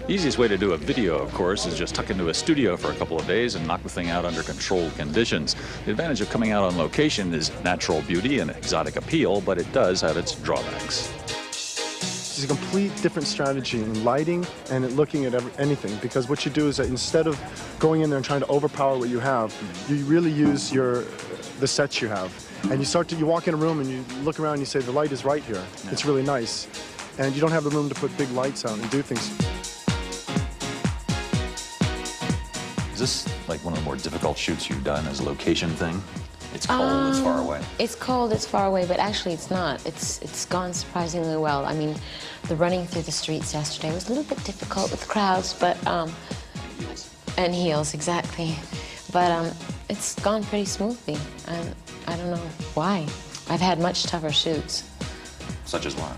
Easiest way to do a video, of course, is just tuck into a studio for a couple of days and knock the thing out under controlled conditions. The advantage of coming out on location is natural beauty and exotic appeal, but it does have its drawbacks. It's a complete different strategy in lighting and in looking at anything, because what you do is that instead of going in there and trying to overpower what you have, you really use the sets you have. And you walk in a room and you look around and you say, the light is right here. Yeah. It's really nice. And you don't have the room to put big lights out and do things. Is this like one of the more difficult shoots you've done as a location thing? It's cold, it's far away. It's cold, it's far away, but actually it's not. It's gone surprisingly well. I mean, the running through the streets yesterday was a little bit difficult with the crowds, but, and heels, exactly. But it's gone pretty smoothly, and I don't know why. I've had much tougher shoots. Such as what?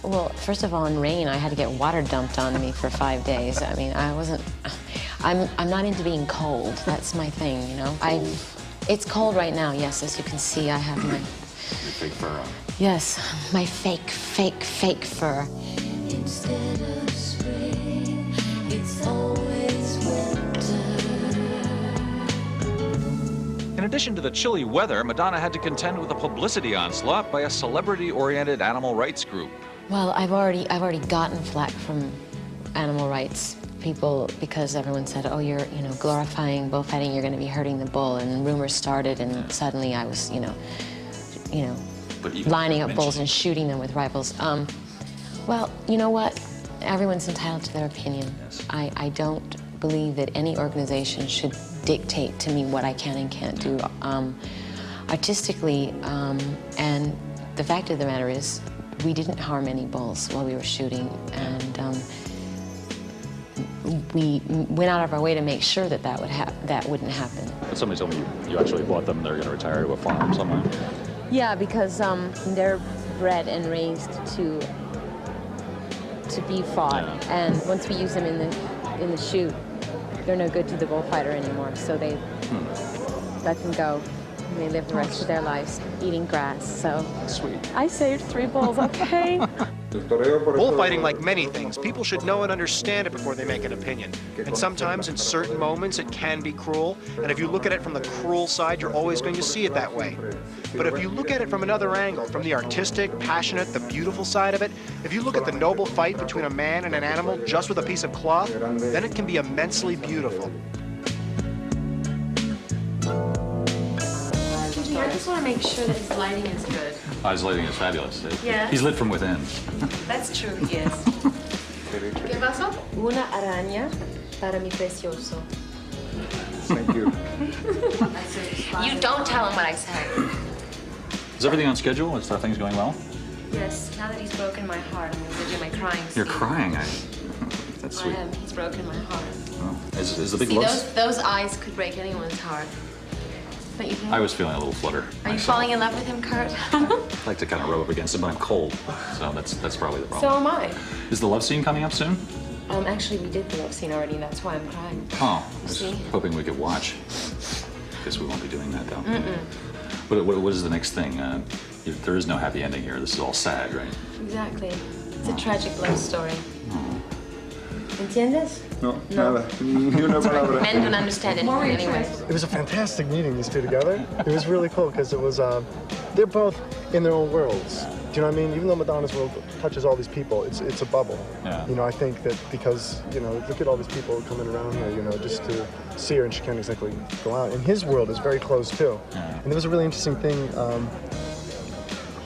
Well, first of all, in rain, I had to get water dumped on me for 5 days. I mean, I'm not into being cold. That's my thing, you know? It's cold right now, yes, as you can see, I have my... Your fake fur on. Yes, my fake fur. Instead of spring, it's always winter. In addition to the chilly weather, Madonna had to contend with a publicity onslaught by a celebrity-oriented animal rights group. Well, I've already gotten flack from animal rights people because everyone said, oh, you're, glorifying bullfighting, you're going to be hurting the bull, and rumors started, and suddenly I was, lining up bulls and shooting them with rifles. Well, you know what? Everyone's entitled to their opinion. Yes. I don't believe that any organization should dictate to me what I can and can't do artistically, and the fact of the matter is, we didn't harm any bulls while we were shooting, and we went out of our way to make sure that that wouldn't happen. But somebody told me you actually bought them and they're going to retire to a farm somewhere. Yeah, because they're bred and raised to be fought, yeah. And once we use them in the shoot, they're no good to the bullfighter anymore. So they let them go. And they live the rest of their lives eating grass. So sweet. I saved 3 bulls, okay? Bullfighting, like many things, people should know and understand it before they make an opinion. And sometimes, in certain moments, it can be cruel. And if you look at it from the cruel side, you're always going to see it that way. But if you look at it from another angle, from the artistic, passionate, the beautiful side of it, if you look at the noble fight between a man and an animal just with a piece of cloth, then it can be immensely beautiful. I just want to make sure that his lighting is good. Oh, his lighting is fabulous. Yeah. He's lit from within. That's true, yes. ¿Qué pasó? Una araña para mi precioso. Thank you. You don't tell him what I said. Is everything on schedule? Is things going well? Yes, now that he's broken my heart, I'm going to do my crying scene. You're crying. That's sweet. I am. He's broken my heart. Well, is the big See, love? those eyes could break anyone's heart. Don't you think? I was feeling a little flutter. Are you falling in love with him, Kurt? I'd like to kind of rub up against him, but I'm cold. So that's probably the problem. So am I. Is the love scene coming up soon? Actually, we did the love scene already, and that's why I'm crying. Oh, I was See? hoping we could watch. Guess we won't be doing that, though. What is the next thing? There is no happy ending here. This is all sad, right? Exactly. It's a tragic love story. ¿Entiendes? No, nada. Ni una palabra. Men don't understand anything anyway. It was a fantastic meeting, these two together. It was really cool because it was, they're both in their own worlds. Do you know what I mean? Even though Madonna's world touches all these people, it's a bubble. Yeah. I think that because, look at all these people coming around her, just to see her, and she can't exactly go out. And his world is very closed too. Yeah. And there was a really interesting thing.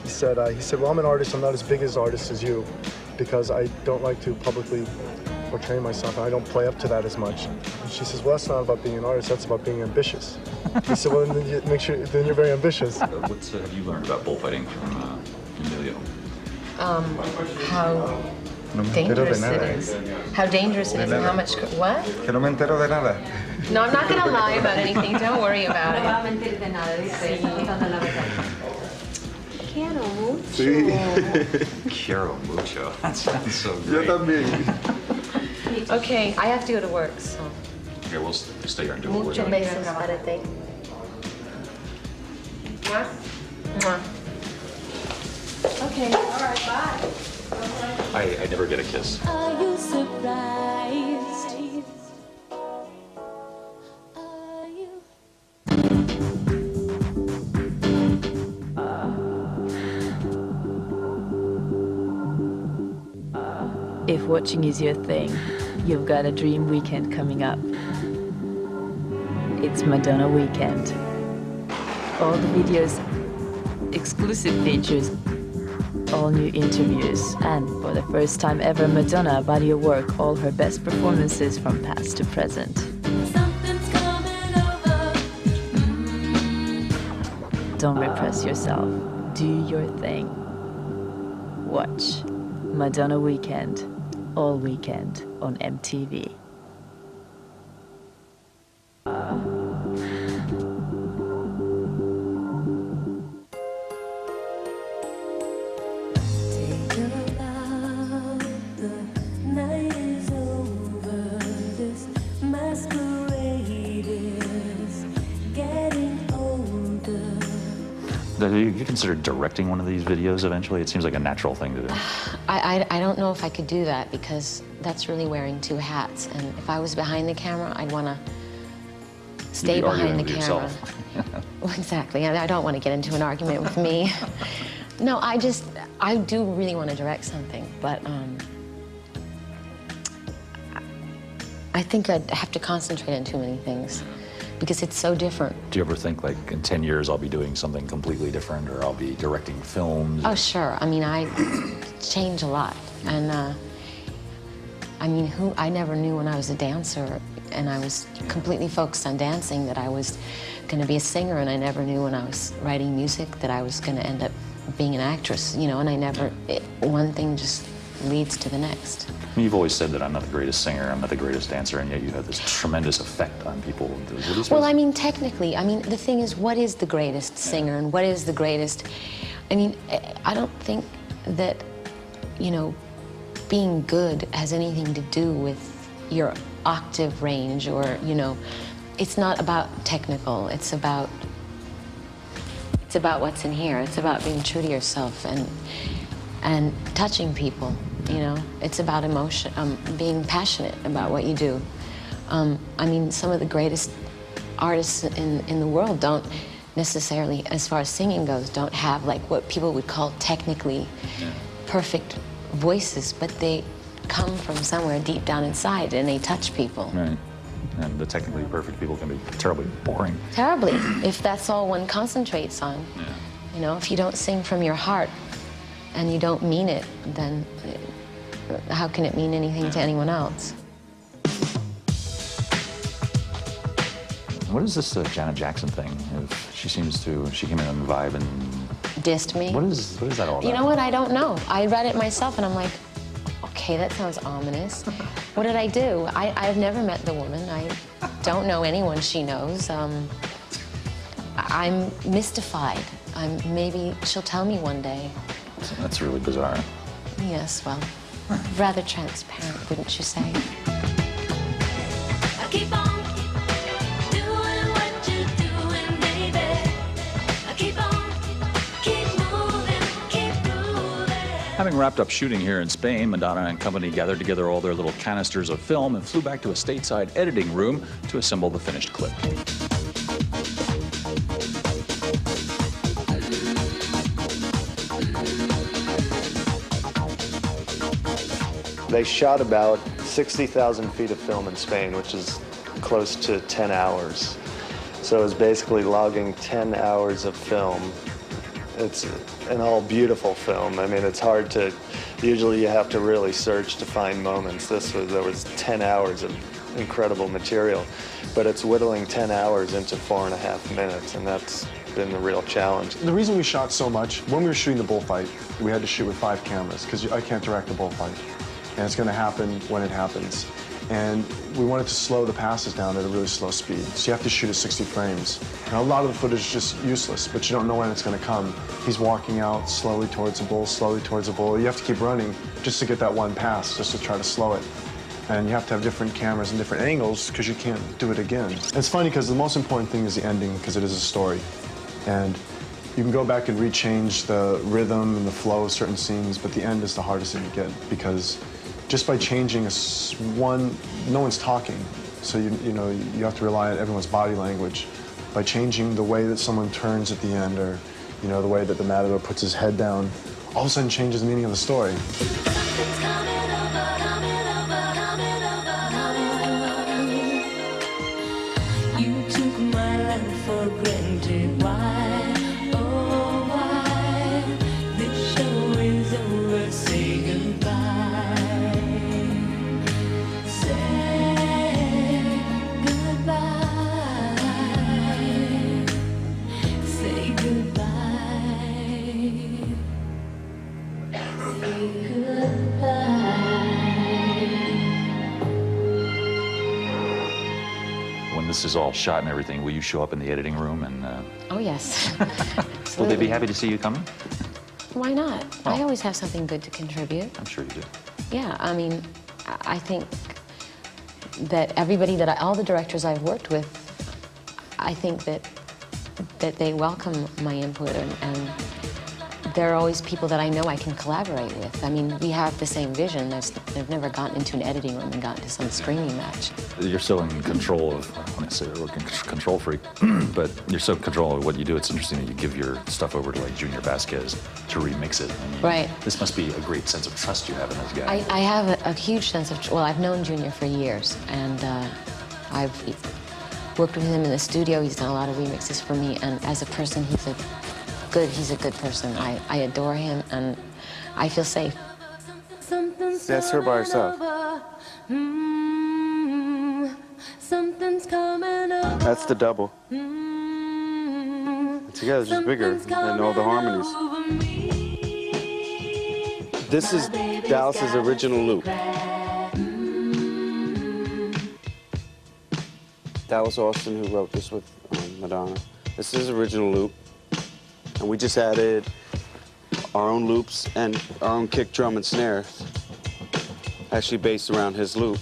He said, well, I'm an artist. I'm not as big as artist as you because I don't like to publicly portray myself, and I don't play up to that as much. And she says, well, that's not about being an artist, that's about being ambitious. He said, well, then you're very ambitious. What have you learned about bullfighting from Emilio? How dangerous it is. How dangerous it is and how much... What? Que no me entero de nada. No, I'm not going to lie about anything. Don't worry about it. Quiero mucho. Quiero mucho. That sounds so great. Yo también. Okay, I have to go to work, so... Okay, we'll stay here and do what we're Muchos doing. besos para ti. Mwah. Mwah. Okay. All right, bye. I never get a kiss. Are you surprised? If watching is your thing, you've got a dream weekend coming up. It's Madonna weekend. All the videos, exclusive features, all new interviews, and for the first time ever, Madonna body of work, all her best performances from past to present. Something's coming over. Don't repress yourself. Do your thing. Watch Madonna Weekend, all weekend on MTV. Take a bow, the night is over. This masquerade is getting older. Do you consider directing one of these videos eventually? It seems like a natural thing to do. I don't know if I could do that because that's really wearing two hats. And if I was behind the camera, I'd want to stay behind the camera. Yourself. Well, exactly. I don't want to get into an argument with me. No, I do really want to direct something, but I think I'd have to concentrate on too many things because it's so different. Do you ever think, like, in 10 years I'll be doing something completely different, or I'll be directing films? Oh, sure. I mean, I change a lot. And I mean, I never knew when I was a dancer and I was completely focused on dancing that I was going to be a singer, and I never knew when I was writing music that I was going to end up being an actress, you know, and one thing just leads to the next. You've always said that I'm not the greatest singer, I'm not the greatest dancer, and yet you have this tremendous effect on people. Well, I mean, technically, I mean, the thing is, what is the greatest singer and what is the greatest? I mean, I don't think that, you know, being good has anything to do with your octave range or, you know, it's not about technical, it's about what's in here. It's about being true to yourself and touching people, you know. It's about emotion, being passionate about what you do. I mean, some of the greatest artists in the world don't necessarily, as far as singing goes, don't have like what people would call technically perfect voices, but they come from somewhere deep down inside and they touch people. Right. And the technically perfect people can be terribly boring. Terribly, if that's all one concentrates on. Yeah. You know, if you don't sing from your heart and you don't mean it, then how can it mean anything to anyone else? What is this Janet Jackson thing? She came in on the vibe and Dissed me? What is that all about? You know what, I don't know. I read it myself and I'm like, okay, that sounds ominous. What did I do? I've never met the woman. I don't know anyone she knows. I'm mystified. Maybe she'll tell me one day. That's really bizarre. Yes, well, rather transparent, wouldn't you say? I keep on doing what you're doing, baby. I keep moving, keep moving. Having wrapped up shooting here in Spain, Madonna and company gathered together all their little canisters of film and flew back to a stateside editing room to assemble the finished clip. They shot about 60,000 feet of film in Spain, which is close to 10 hours. So it was basically logging 10 hours of film. It's an all beautiful film. I mean, it's hard to, usually you have to really search to find moments. There was 10 hours of incredible material, but it's whittling 10 hours into 4.5 minutes, and that's been the real challenge. The reason we shot so much, when we were shooting the bullfight, we had to shoot with 5 cameras, because I can't direct the bullfight. And it's going to happen when it happens. And we wanted to slow the passes down at a really slow speed. So you have to shoot at 60 frames. Now, a lot of the footage is just useless, but you don't know when it's going to come. He's walking out slowly towards the bull, slowly towards the bull. You have to keep running just to get that one pass, just to try to slow it. And you have to have different cameras and different angles because you can't do it again. It's funny because the most important thing is the ending, because it is a story. And you can go back and rechange the rhythm and the flow of certain scenes, but the end is the hardest thing to get because just by changing no one's talking, so you have to rely on everyone's body language. By changing the way that someone turns at the end, or the way that the matador puts his head down, all of a sudden changes the meaning of the story. Something's coming over. when this is all shot and everything, will you show up in the editing room and? Oh, yes. Will they be happy to see you coming? Why not? Oh. I always have something good to contribute. I'm sure you do. Yeah, I mean, I think that all the directors I've worked with, I think that they welcome my input, and there are always people that I know I can collaborate with. I mean, we have the same vision. They've never gotten into an editing room and gotten to some screening match. You're so in control of, when I say we're control freak, but you're so in control of what you do. It's interesting that you give your stuff over to like Junior Vasquez to remix it. I mean, Right. This must be a great sense of trust you have in those guys. I have a huge sense of, well, I've known Junior for years, and I've worked with him in the studio. He's done a lot of remixes for me, and as a person, he's a good person. I adore him, and I feel safe. That's her by herself. That's the double. Together, it's just bigger than all the harmonies. This is Dallas's original loop. Dallas Austin, who wrote this with Madonna. This is his original loop. And we just added our own loops and our own kick, drum, and snare, actually based around his loop.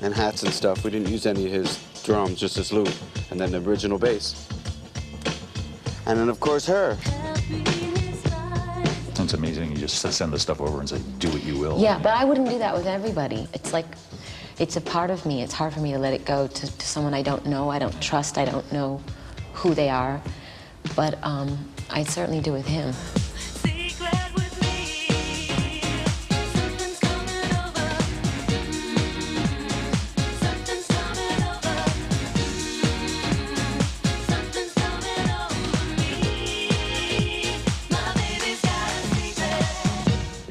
And hats and stuff. We didn't use any of his drums, just his loop. And then the original bass. And then, of course, her. It's amazing. You just send the stuff over and say, do what you will. Yeah, but I wouldn't do that with everybody. It's like, it's a part of me. It's hard for me to let it go to someone I don't know, I don't trust, I don't know who they are. But I certainly do with him.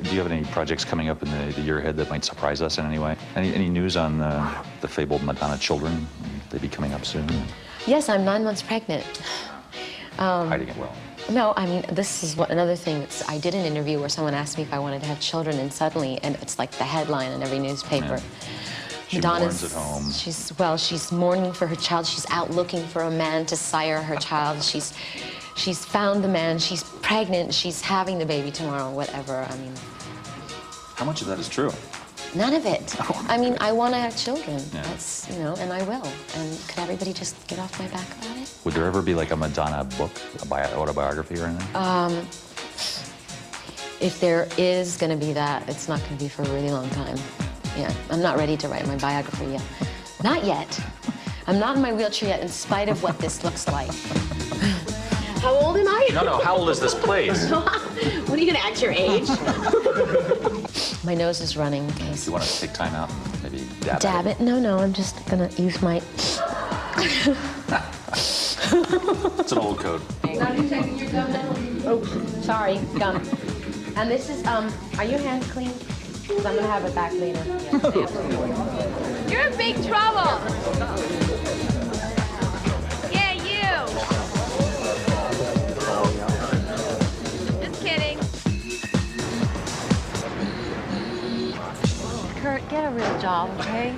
Do you have any projects coming up in the year ahead that might surprise us in any way? Any news on the fabled Madonna children? They be coming up soon? Yes, I'm 9 months pregnant. Hiding it well. No, I mean, this is another thing. I did an interview where someone asked me if I wanted to have children, and suddenly, and it's like the headline in every newspaper. Yeah. She Madonna's, mourns at home. She's mourning for her child. She's out looking for a man to sire her child. She's found the man. She's pregnant. She's having the baby tomorrow, whatever. I mean, How much of that is true? none of it. I mean, I want to have children. Yeah. That's, and I will. And could everybody just get off my back about it? Would there ever be like a Madonna book, autobiography or anything? If there is going to be that, it's not going to be for a really long time. Yeah, I'm not ready to write my biography yet. Not yet. I'm not in my wheelchair yet, in spite of what this looks like. How old am I? No, how old is this place? What are you going to act your age? My nose is running, in case. You want to take time out and maybe dab Dab it? No, I'm just going to use my... It's an old code. Now you taking your gum now? Oh, sorry, gum. And this is, are your hands clean? Because I'm going to have it back later. You're in big trouble. Yeah, you. Just kidding. Kurt, get a real job, okay?